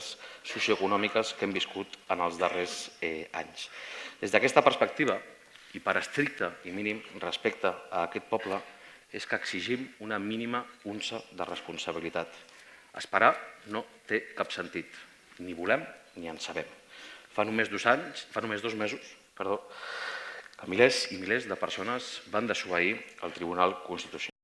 socioeconòmiques que hem viscut en els darrers anys. Des d'aquesta perspectiva, i per estricte i mínim respecte a aquest poble, és que exigim una mínima unça de responsabilitat. Esperar no té cap sentit. Ni volem ni en sabem. Fa només 2 mesos, que milers i milers de persones van desobeir el Tribunal Constitucional.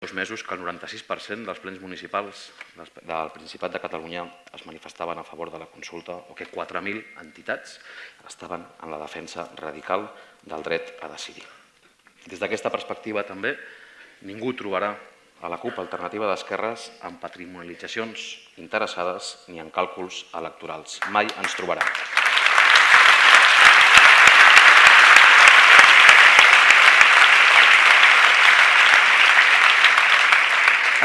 2 mesos que el 96% dels plens municipals del Principat de Catalunya es manifestaven a favor de la consulta o que 4.000 entitats estaven en la defensa radical del dret a decidir. Des d'aquesta perspectiva també ningú trobarà a la CUP Alternativa d'Esquerres en patrimonialitzacions interessades ni en càlculs electorals. Mai ens trobarà.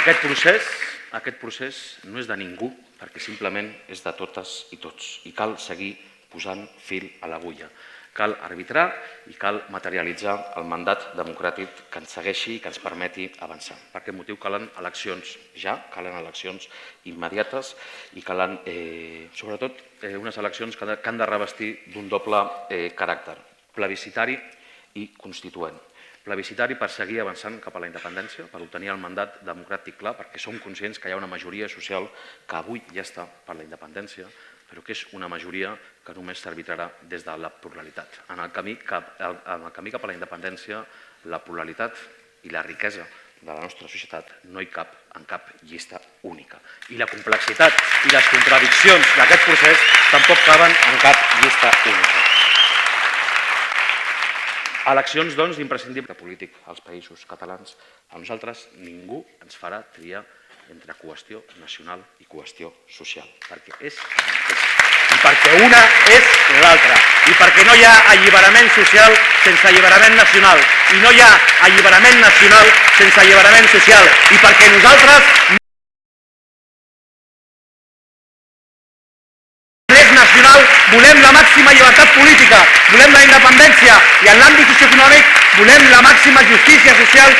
Aquest procés no és de ningú, perquè simplement és de totes i tots. I cal seguir posant fil a l'agulla. Cal arbitrar i cal materialitzar el mandat democràtic que ens segueixi i que ens permeti avançar. Per aquest motiu calen eleccions ja, calen eleccions immediates i calen, sobretot, unes eleccions que han de revestir d'un doble caràcter, plebiscitari i constituent. Plebiscitari per seguir avançant cap a la independència, per obtenir el mandat democràtic clar, perquè som conscients que hi ha una majoria social que avui ja està per la independència, però que és una majoria que només s'arbitrarà des de la pluralitat. En el camí cap a la independència, la pluralitat i la riquesa de la nostra societat no hi cap en cap llista única. I la complexitat i les contradiccions d'aquest procés tampoc caben en cap llista única. Eleccions, doncs, d'imprescindible polític als països catalans. A nosaltres ningú ens farà triar entre qüestió nacional i qüestió social, perquè és el mateix. I perquè una és l'altra. I perquè no hi ha alliberament social sense alliberament nacional. I no hi ha alliberament nacional sense alliberament social. I perquè nosaltres volem la màxima llibertat política, volem la independència i en l'àmbit socioeconòmic volem la màxima justícia social.